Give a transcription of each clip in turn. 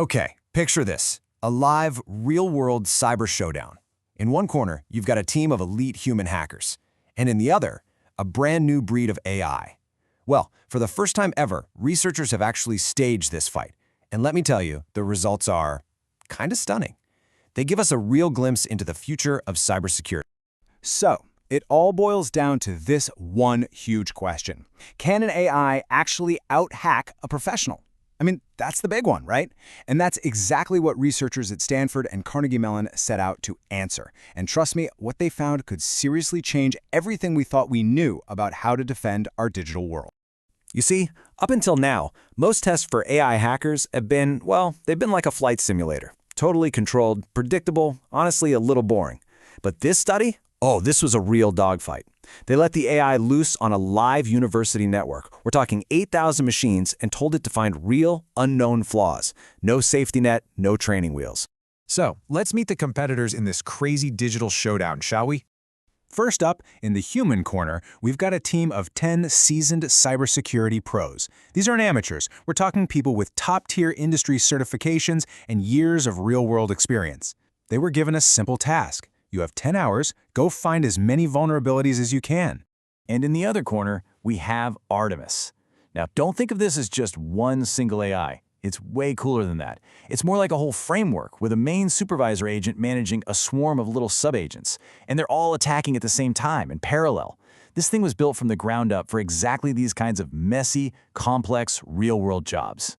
Okay, picture this. A live, real-world cyber showdown. In one corner, you've got a team of elite human hackers, and in the other, a brand new breed of AI. Well, for the first time ever, researchers have actually staged this fight. And let me tell you, the results are kind of stunning. They give us a real glimpse into the future of cybersecurity. So, it all boils down to this one huge question. Can an AI actually out-hack a professional? I mean, that's the big one, right? And that's exactly what researchers at Stanford and Carnegie Mellon set out to answer. And trust me, what they found could seriously change everything we thought we knew about how to defend our digital world. You see, up until now, most tests for AI hackers have been, well, they've been like a flight simulator. Totally controlled, predictable, honestly a little boring. But this study? Oh, this was a real dogfight. They let the AI loose on a live university network. We're talking 8,000 machines and told it to find real, unknown flaws. No safety net, no training wheels. So, let's meet the competitors in this crazy digital showdown, shall we? First up, in the human corner, we've got a team of 10 seasoned cybersecurity pros. These aren't amateurs. We're talking people with top-tier industry certifications and years of real-world experience. They were given a simple task. You have 10 hours, go find as many vulnerabilities as you can. And in the other corner, we have ARTEMIS. Now, don't think of this as just one single AI. It's way cooler than that. It's more like a whole framework with a main supervisor agent managing a swarm of little sub-agents, and they're all attacking at the same time in parallel. This thing was built from the ground up for exactly these kinds of messy, complex, real-world jobs.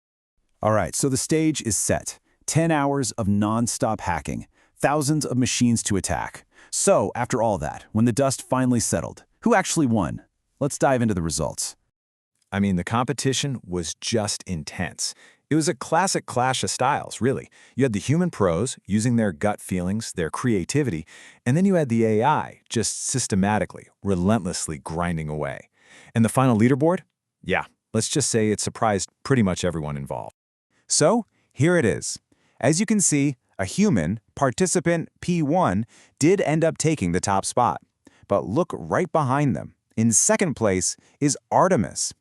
All right, so the stage is set. 10 hours of non-stop hacking. Thousands of machines to attack. So, after all that, when the dust finally settled, who actually won? Let's dive into the results. I mean, the competition was just intense. It was a classic clash of styles, really. You had the human pros using their gut feelings, their creativity, and then you had the AI just systematically, relentlessly grinding away. And the final leaderboard? Yeah, let's just say it surprised pretty much everyone involved. So, here it is. As you can see, a human, participant P1, did end up taking the top spot. But look right behind them. In second place is ARTEMIS.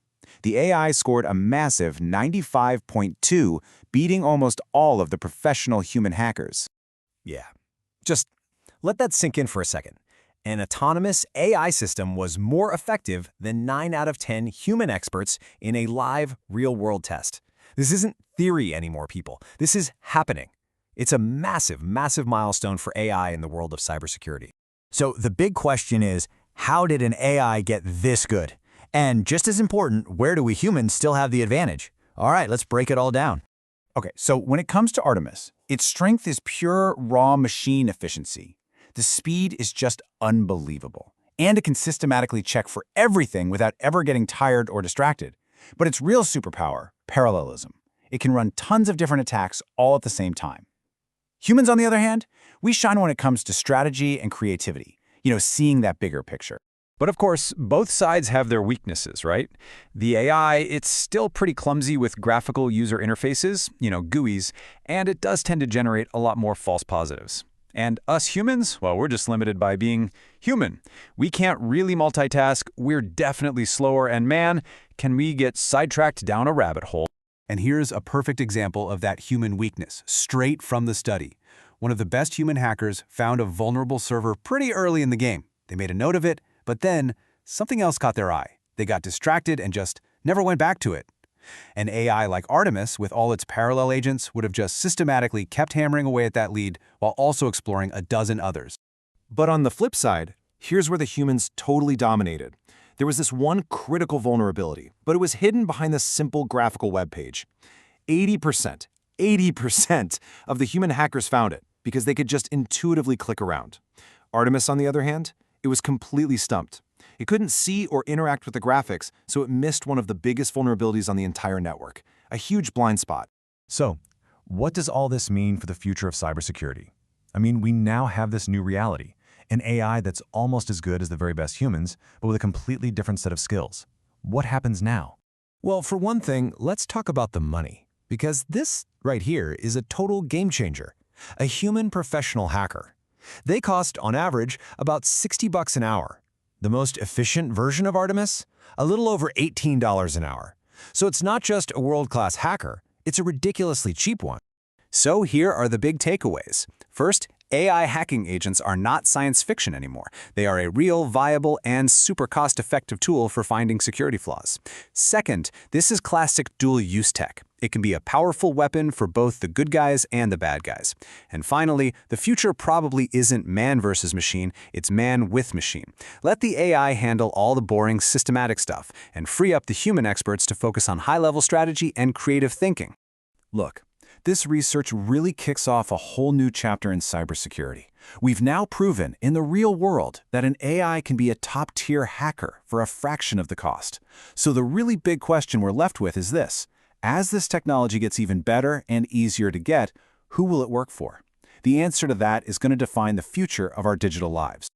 The AI scored a massive 95.2, beating almost all of the professional human hackers. Yeah, just let that sink in for a second. An autonomous AI system was more effective than 9 out of 10 human experts in a live, real-world test. This isn't theory anymore, people. This is happening. It's a massive, massive milestone for AI in the world of cybersecurity. So the big question is, how did an AI get this good? And just as important, where do we humans still have the advantage? All right, let's break it all down. Okay, so when it comes to ARTEMIS, its strength is pure raw machine efficiency. The speed is just unbelievable. And it can systematically check for everything without ever getting tired or distracted. But its real superpower, parallelism. It can run tons of different attacks all at the same time. Humans, on the other hand, we shine when it comes to strategy and creativity, seeing that bigger picture. But of course, both sides have their weaknesses, right? The AI, it's still pretty clumsy with graphical user interfaces, GUIs, and it does tend to generate a lot more false positives. And us humans, well, we're just limited by being human. We can't really multitask, we're definitely slower, and man, can we get sidetracked down a rabbit hole. And here's a perfect example of that human weakness, straight from the study. One of the best human hackers found a vulnerable server pretty early in the game. They made a note of it, but then something else caught their eye. They got distracted and just never went back to it. An AI like ARTEMIS, with all its parallel agents, would have just systematically kept hammering away at that lead while also exploring a dozen others. But on the flip side, here's where the humans totally dominated. There was this one critical vulnerability, but it was hidden behind this simple graphical web page. 80% of the human hackers found it because they could just intuitively click around. ARTEMIS, on the other hand, it was completely stumped. It couldn't see or interact with the graphics, so it missed one of the biggest vulnerabilities on the entire network, a huge blind spot. So, what does all this mean for the future of cybersecurity? I mean, we now have this new reality. An AI that's almost as good as the very best humans, but with a completely different set of skills. What happens now? Well, for one thing, let's talk about the money. Because this right here is a total game changer. A human professional hacker. They cost, on average, about $60 an hour. The most efficient version of ARTEMIS? A little over $18 an hour. So it's not just a world-class hacker, it's a ridiculously cheap one. So here are the big takeaways. First, AI hacking agents are not science fiction anymore. They are a real, viable, and super cost-effective tool for finding security flaws. Second, this is classic dual-use tech. It can be a powerful weapon for both the good guys and the bad guys. And finally, the future probably isn't man versus machine, it's man with machine. Let the AI handle all the boring, systematic stuff, and free up the human experts to focus on high-level strategy and creative thinking. Look, this research really kicks off a whole new chapter in cybersecurity. We've now proven in the real world that an AI can be a top-tier hacker for a fraction of the cost. So the really big question we're left with is this: as this technology gets even better and easier to get, who will it work for? The answer to that is going to define the future of our digital lives.